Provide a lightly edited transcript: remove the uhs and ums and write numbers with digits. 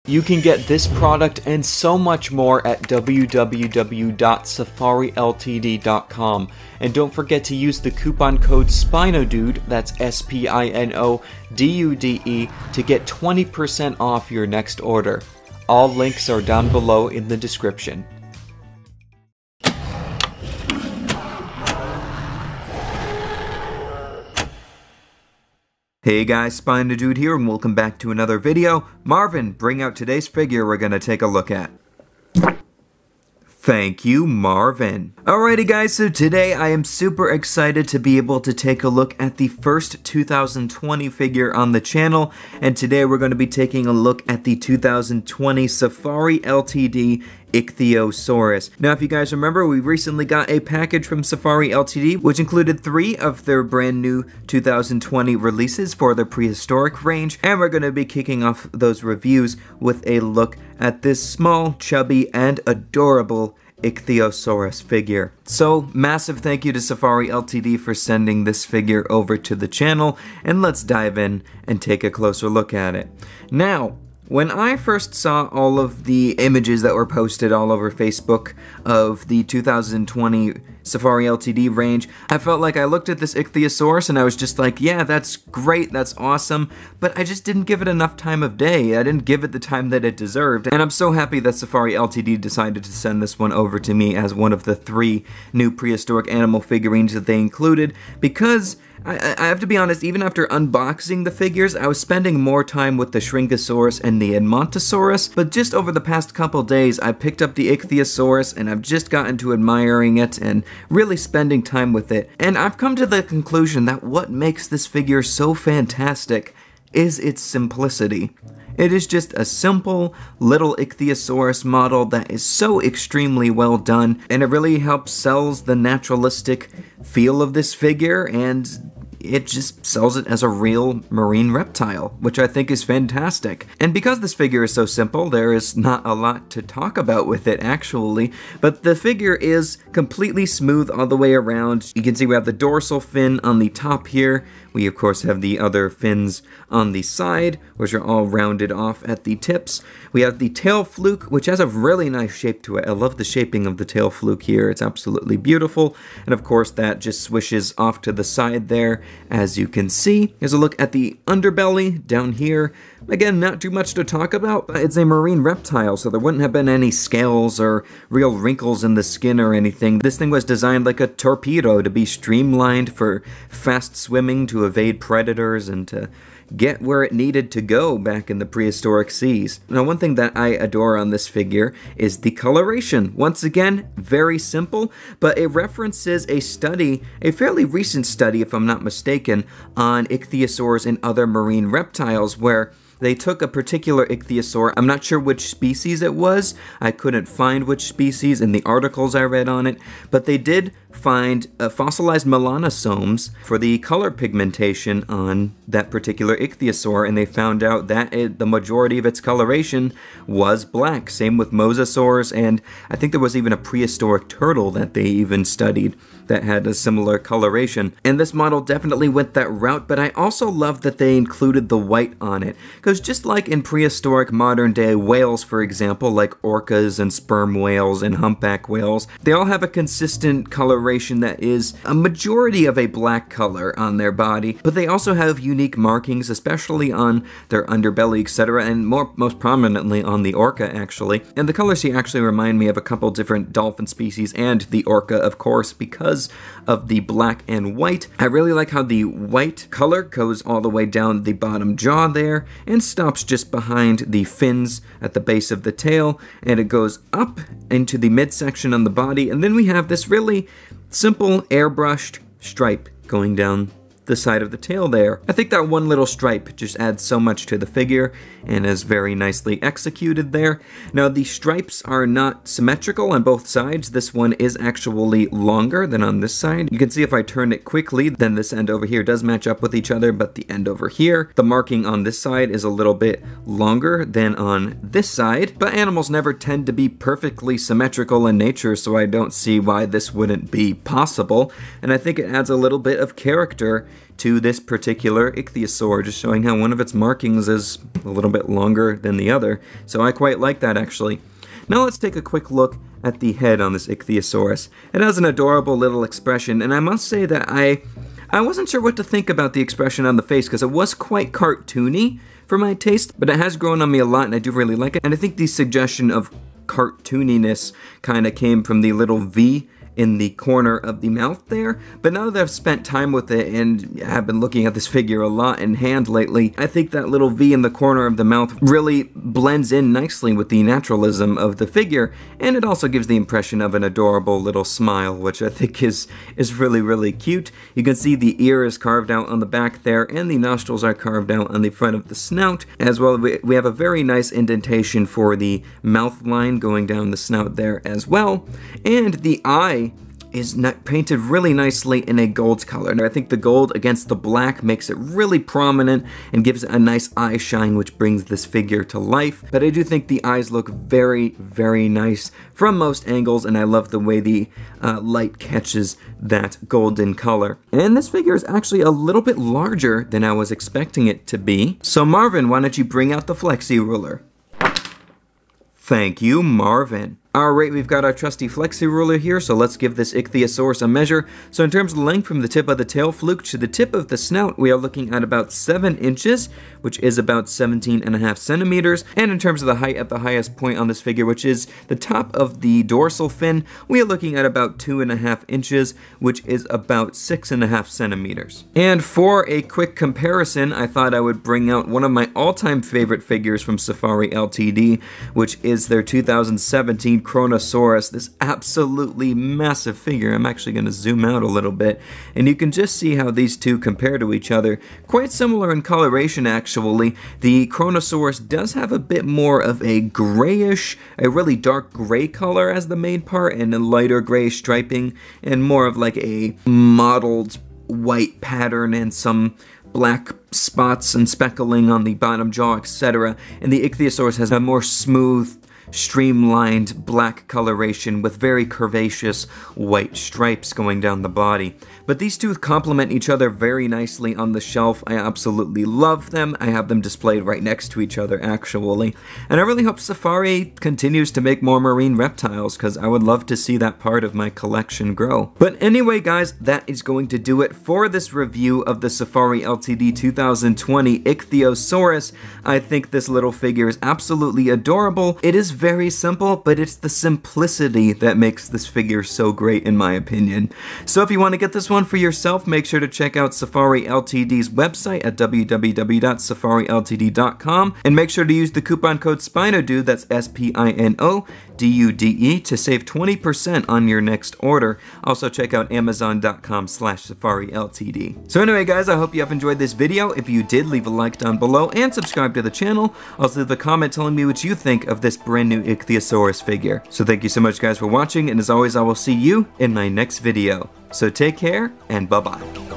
You can get this product and so much more at www.safariltd.com. And don't forget to use the coupon code SpinoDude, that's SpinoDude, to get 20% off your next order. All links are down below in the description. Hey guys, SpinoDude here and welcome back to another video. Marvin, bring out today's figure we're gonna take a look at. Thank you, Marvin. Alrighty guys, so today I am super excited to be able to take a look at the first 2020 figure on the channel, and today we're going to be taking a look at the 2020 Safari Ltd Ichthyosaurus. Now, if you guys remember, we recently got a package from Safari Ltd, which included 3 of their brand new 2020 releases for the prehistoric range, and we're going to be kicking off those reviews with a look at this small, chubby, and adorable Ichthyosaurus figure. So, massive thank you to Safari Ltd for sending this figure over to the channel, and let's dive in and take a closer look at it. Now, when I first saw all of the images that were posted all over Facebook of the 2020 Safari Ltd range, I felt like I looked at this Ichthyosaurus and I was just like, yeah, that's great, that's awesome, but I just didn't give it enough time of day. I didn't give it the time that it deserved, and I'm so happy that Safari Ltd decided to send this one over to me as one of the 3 new prehistoric animal figurines that they included, because I have to be honest, even after unboxing the figures, I was spending more time with the Shrinkosaurus and the Edmontosaurus, but just over the past couple days, I picked up the Ichthyosaurus and I've just gotten to admiring it and really spending time with it. And I've come to the conclusion that what makes this figure so fantastic is its simplicity. It is just a simple little Ichthyosaurus model that is so extremely well done, and it really helps sells the naturalistic feel of this figure, and it just sells it as a real marine reptile, which I think is fantastic. And because this figure is so simple, there is not a lot to talk about with it actually, but the figure is completely smooth all the way around. You can see we have the dorsal fin on the top here. We of course have the other fins on the side, which are all rounded off at the tips. We have the tail fluke, which has a really nice shape to it. I love the shaping of the tail fluke here. It's absolutely beautiful. And of course that just swishes off to the side there, as you can see. Here's a look at the underbelly down here. Again, not too much to talk about, but it's a marine reptile, so there wouldn't have been any scales or real wrinkles in the skin or anything. This thing was designed like a torpedo to be streamlined for fast swimming, to evade predators, and to get where it needed to go back in the prehistoric seas. Now, one thing that I adore on this figure is the coloration. Once again, very simple, but it references a study, a fairly recent study if I'm not mistaken, on ichthyosaurs and other marine reptiles, where they took a particular ichthyosaur. I'm not sure which species it was. I couldn't find which species in the articles I read on it, but they did find fossilized melanosomes for the color pigmentation on that particular ichthyosaur, and they found out that the majority of its coloration was black. Same with mosasaurs, and I think there was even a prehistoric turtle that they even studied that had a similar coloration. And this model definitely went that route, but I also love that they included the white on it, because just like in prehistoric modern day whales, for example, like orcas and sperm whales and humpback whales, they all have a consistent coloration that is a majority of a black color on their body, but they also have unique markings, especially on their underbelly, etc., and most prominently on the orca, actually. And the colors here actually remind me of a couple different dolphin species and the orca, of course, because of the black and white. I really like how the white color goes all the way down the bottom jaw there and stops just behind the fins at the base of the tail, and it goes up into the midsection on the body, and then we have this really simple airbrushed stripe going down the side of the tail there. I think that one little stripe just adds so much to the figure and is very nicely executed there. Now, the stripes are not symmetrical on both sides. This one is actually longer than on this side. You can see if I turn it quickly, then this end over here does match up with each other, but the end over here, the marking on this side is a little bit longer than on this side. But animals never tend to be perfectly symmetrical in nature, so I don't see why this wouldn't be possible. And I think it adds a little bit of character to this particular ichthyosaur, just showing how one of its markings is a little bit longer than the other. So I quite like that, actually. Now let's take a quick look at the head on this Ichthyosaurus. It has an adorable little expression, and I must say that I wasn't sure what to think about the expression on the face, because it was quite cartoony for my taste, but it has grown on me a lot, and I do really like it. And I think the suggestion of cartooniness kind of came from the little V in the corner of the mouth there. But now that I've spent time with it and have been looking at this figure a lot in hand lately, I think that little V in the corner of the mouth really blends in nicely with the naturalism of the figure, and it also gives the impression of an adorable little smile, which I think is really, really cute. You can see the ear is carved out on the back there, and the nostrils are carved out on the front of the snout. As well, we have a very nice indentation for the mouth line going down the snout there as well, and the eye is painted really nicely in a gold color. And I think the gold against the black makes it really prominent and gives it a nice eye shine, which brings this figure to life. But I do think the eyes look very, very nice from most angles, and I love the way the light catches that golden color. And this figure is actually a little bit larger than I was expecting it to be. So Marvin, why don't you bring out the flexi ruler? Thank you, Marvin. Alright, we've got our trusty flexi ruler here, so let's give this Ichthyosaurus a measure. So in terms of length from the tip of the tail fluke to the tip of the snout, we are looking at about 7 inches, which is about 17.5 centimeters. And in terms of the height at the highest point on this figure, which is the top of the dorsal fin, we are looking at about 2.5 inches, which is about 6.5 centimeters. And for a quick comparison, I thought I would bring out one of my all-time favorite figures from Safari Ltd, which is their 2017 Chronosaurus, this absolutely massive figure. I'm actually going to zoom out a little bit, and you can just see how these two compare to each other. Quite similar in coloration, actually. The Chronosaurus does have a bit more of a grayish, a really dark gray color as the main part, and a lighter gray striping, and more of like a mottled white pattern and some black spots and speckling on the bottom jaw, etc. And the Ichthyosaurus has a more smooth, streamlined black coloration with very curvaceous white stripes going down the body. But these two complement each other very nicely on the shelf. I absolutely love them. I have them displayed right next to each other, actually. And I really hope Safari continues to make more marine reptiles, because I would love to see that part of my collection grow. But anyway, guys, that is going to do it for this review of the Safari Ltd 2020 Ichthyosaurus. I think this little figure is absolutely adorable. It is very simple, but it's the simplicity that makes this figure so great, in my opinion. So if you want to get this one for yourself, make sure to check out Safari Ltd's website at www.safariltd.com, and make sure to use the coupon code SpinoDude, that's SpinoDude, to save 20% on your next order. Also check out amazon.com/SafariLtd. So anyway, guys, I hope you have enjoyed this video. If you did, leave a like down below and subscribe to the channel. Also leave a comment telling me what you think of this brand new Ichthyosaurus figure. So thank you so much, guys, for watching, and as always, I will see you in my next video. So take care, and bye-bye.